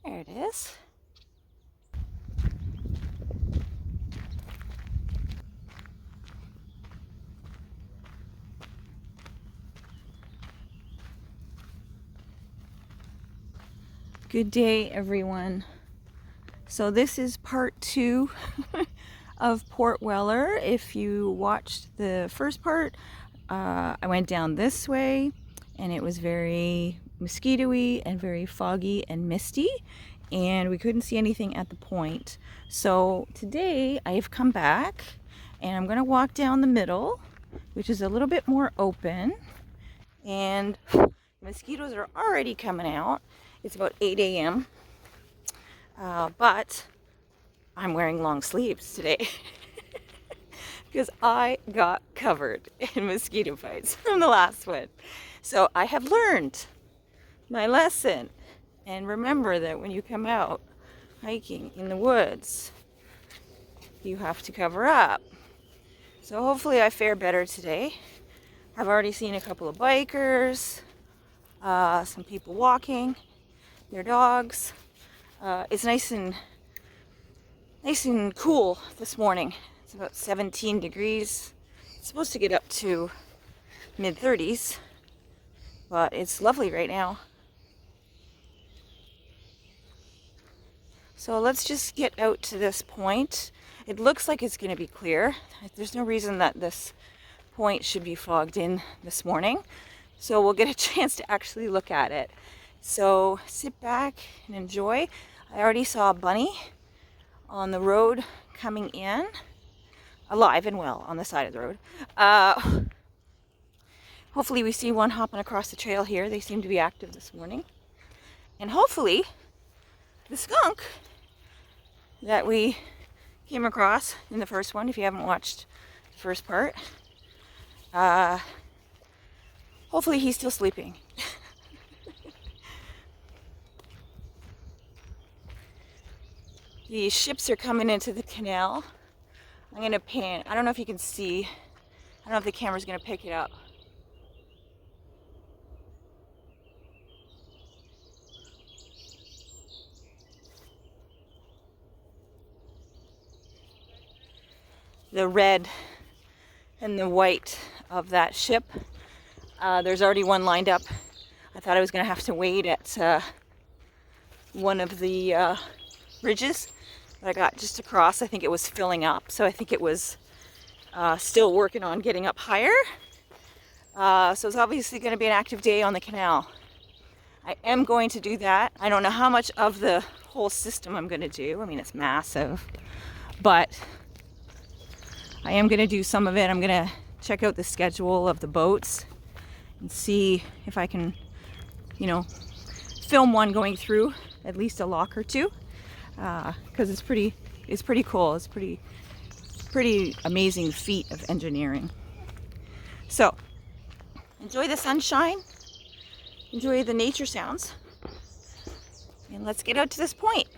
There it is. Good day, everyone. So this is part 2 of Port Weller. If you watched the first part, I went down this way and it was very mosquito-y and very foggy and misty, and we couldn't see anything at the point. So today I have come back and I'm going to walk down the middle, which is a little bit more open, and mosquitoes are already coming out. It's about 8 a.m. But I'm wearing long sleeves today because I got covered in mosquito bites from the last one. So I have learned my lesson. And remember that when you come out hiking in the woods, you have to cover up. So hopefully I fare better today. I've already seen a couple of bikers, some people walking their dogs. It's nice and cool this morning. It's about 17 degrees. It's supposed to get up to mid-30s, but it's lovely right now. So let's just get out to this point. It looks like it's going to be clear. There's no reason that this point should be fogged in this morning. So we'll get a chance to actually look at it. So sit back and enjoy. I already saw a bunny on the road coming in, alive and well on the side of the road. Hopefully we see one hopping across the trail here. They seem to be active this morning. And hopefully the skunk that we came across in the first one, if you haven't watched the first part, hopefully he's still sleeping. The ships are coming into the canal. I'm going to pan. I don't know if you can see. I don't know if the camera's going to pick it up. The red and the white of that ship. There's already one lined up. I thought I was going to have to wait at one of the bridges that I got just across. I think it was filling up, so I think it was still working on getting up higher. So it's obviously going to be an active day on the canal. I am going to do that. I don't know how much of the whole system I'm going to do. I mean, it's massive, but I am going to do some of it. I'm going to check out the schedule of the boats and see if I can, film one going through at least a lock or two. Because it's pretty cool. It's pretty amazing feat of engineering. So enjoy the sunshine, enjoy the nature sounds, and let's get out to this point.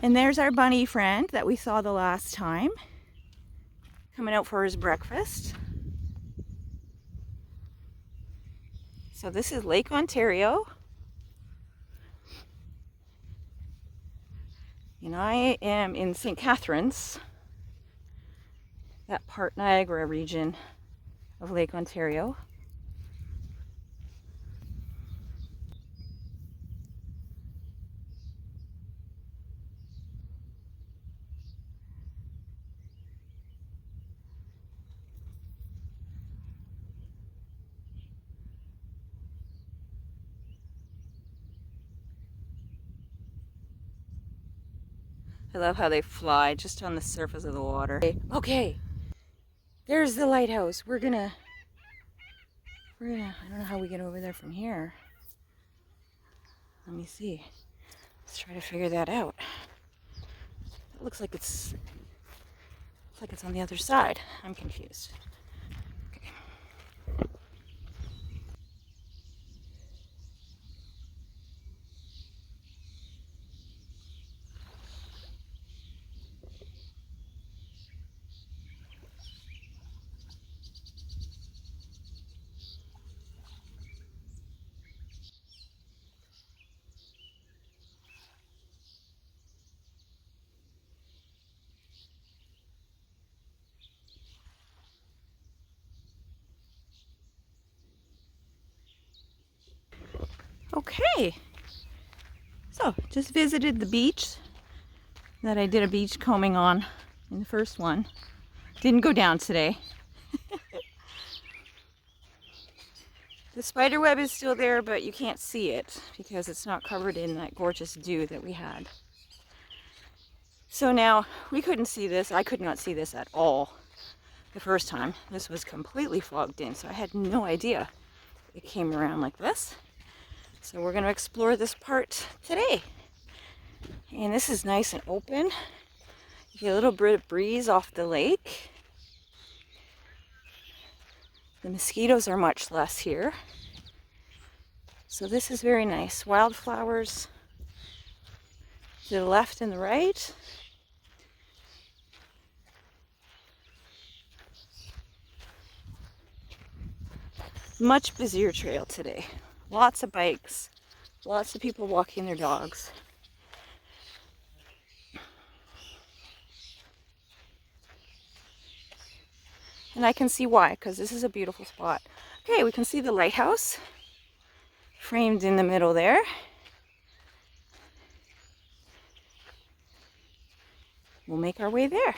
And there's our bunny friend that we saw the last time, coming out for his breakfast. So this is Lake Ontario. And I am in St. Catharines, that part Niagara region of Lake Ontario. I love how they fly just on the surface of the water. Okay, there's the lighthouse. We're gonna, I don't know how we get over there from here. Let me see. Let's try to figure that out. It looks like it's on the other side. I'm confused. Okay, so just visited the beach that I did a beach combing on in the first one. Didn't go down today. The spider web is still there, but you can't see it because it's not covered in that gorgeous dew that we had. So now we couldn't see this. I could not see this at all the first time. This was completely fogged in, so I had no idea it came around like this. So we're going to explore this part today. And this is nice and open. You get a little bit of breeze off the lake. The mosquitoes are much less here. So this is very nice. Wildflowers to the left and the right. Much busier trail today. Lots of bikes, lots of people walking their dogs. And I can see why, because this is a beautiful spot. Okay, we can see the lighthouse framed in the middle there. We'll make our way there.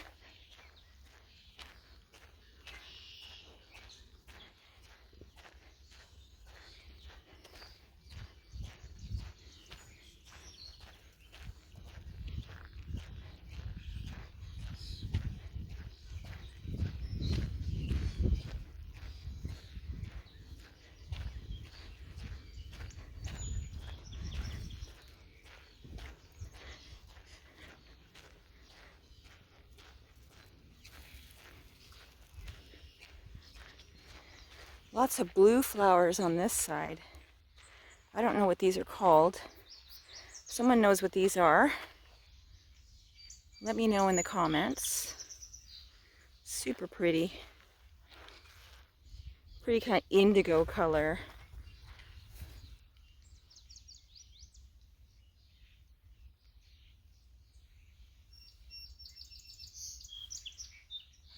Lots of blue flowers on this side. I don't know what these are called. If someone knows what these are, let me know in the comments. Super pretty. Pretty kind of indigo color.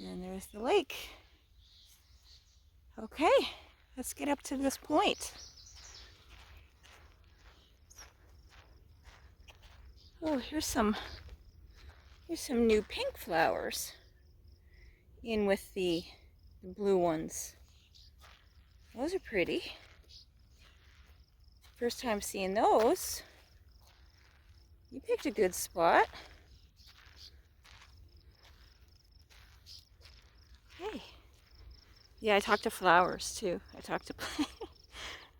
And there's the lake. Okay, let's get up to this point. Oh, here's some new pink flowers in with the blue ones. Those are pretty. First time seeing those. You picked a good spot. Hey. Yeah, I talk to flowers too. I talk to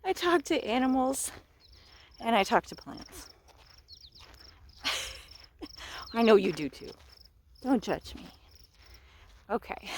I talk to animals and I talk to plants. I know you do too. Don't judge me. Okay.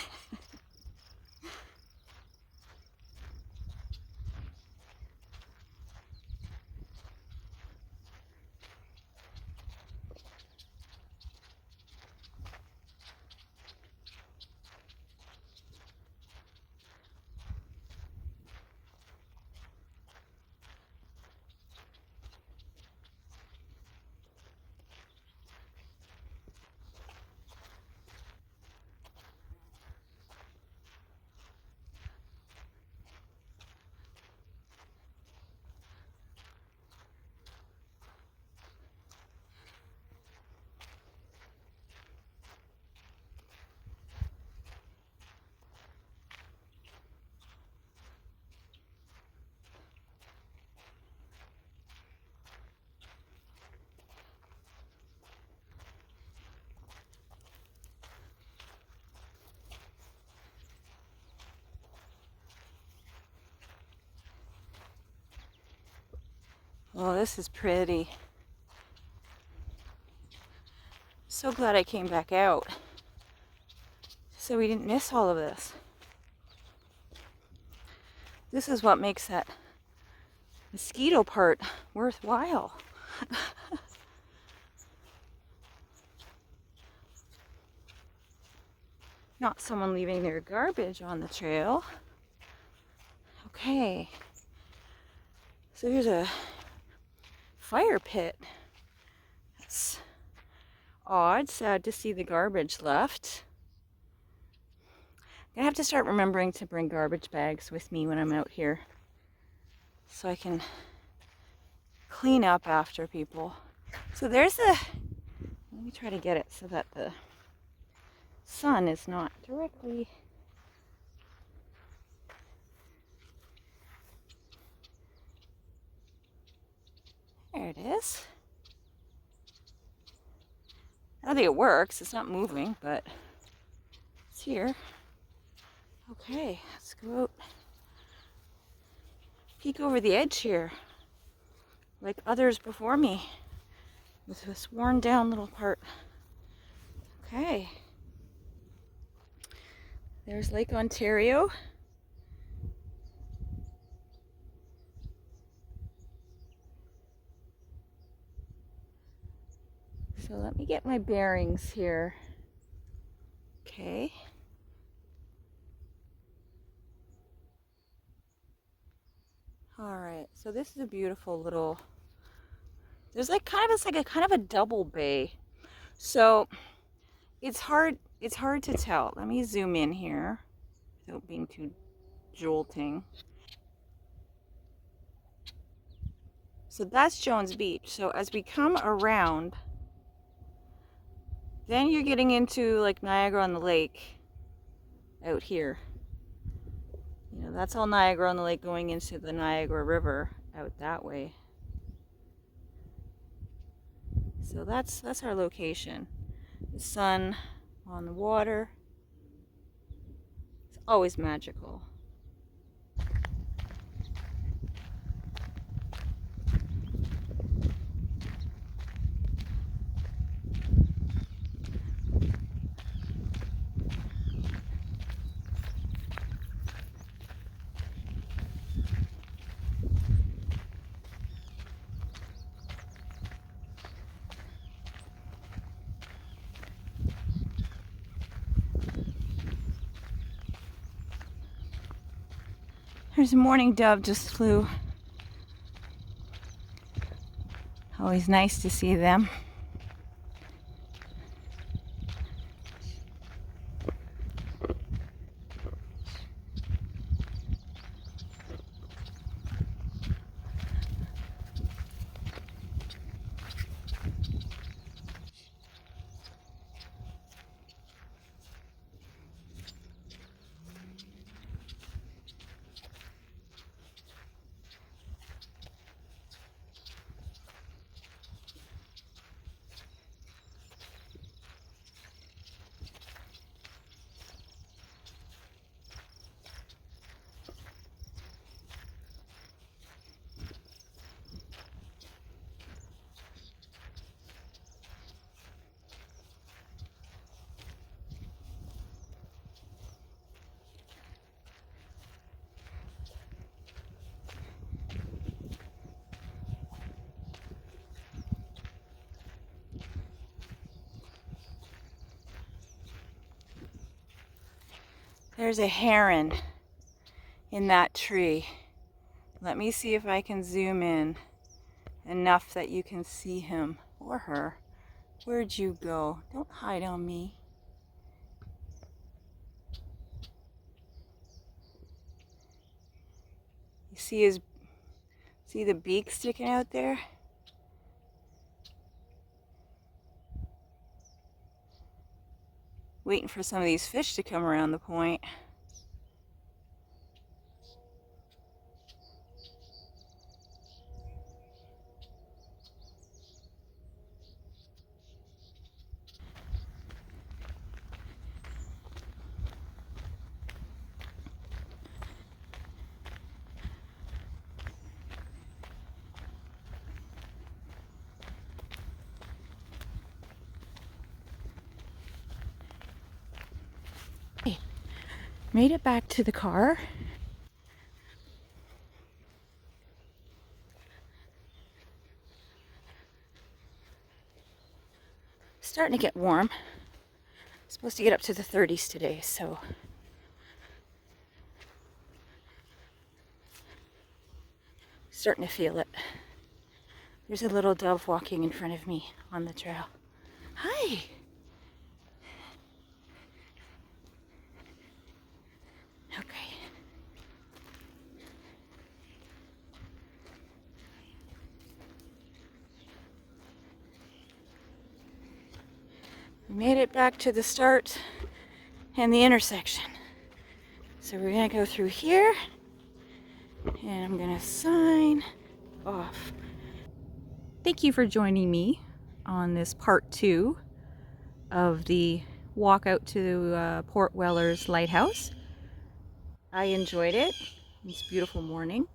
Oh, this is pretty. So glad I came back out so we didn't miss all of this. This is what makes that mosquito part worthwhile. Not someone leaving their garbage on the trail. Okay. So here's a fire pit. That's odd. Sad to see the garbage left. I'm gonna have to start remembering to bring garbage bags with me when I'm out here so I can clean up after people. So there's let me try to get it so that the sun is not directly. There it is. I don't think it works. It's not moving, but it's here. Okay, let's go out. Peek over the edge here, like others before me, with this worn down little part. Okay. There's Lake Ontario. So let me get my bearings here. Okay. All right, so this is a beautiful little, there's like it's like a kind of a double bay. So it's hard to tell. Let me zoom in here without being too jolting. So that's Jones Beach. So as we come around, then you're getting into like Niagara on the Lake out here. You know, that's all Niagara on the Lake going into the Niagara River out that way. So that's our location. The sun on the water. It's always magical. There's a mourning dove just flew. Always nice to see them. There's a heron in that tree. Let me see if I can zoom in enough that you can see him or her. Where'd you go? Don't hide on me. You see the beak sticking out there? Waiting for some of these fish to come around the point. Made it back to the car. Starting to get warm. It's supposed to get up to the 30s today, so starting to feel it. There's a little dove walking in front of me on the trail. Hi. Okay. We made it back to the start and the intersection. So we're gonna go through here and I'm gonna sign off. Thank you for joining me on this part 2 of the walk out to Port Weller's Lighthouse. I enjoyed it. It's a beautiful morning,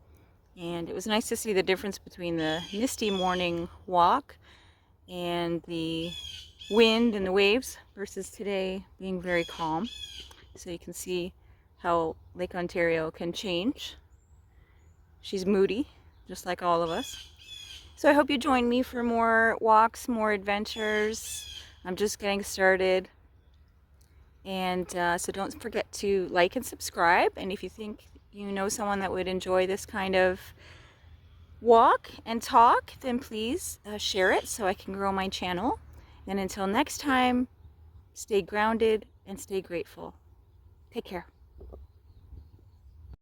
and it was nice to see the difference between the misty morning walk and the wind and the waves versus today being very calm. So you can see how Lake Ontario can change. She's moody, just like all of us. So I hope you join me for more walks, more adventures. I'm just getting started. And so don't forget to like and subscribe. And if you think you know someone that would enjoy this kind of walk and talk, then please share it so I can grow my channel. And until next time, stay grounded and stay grateful. Take care.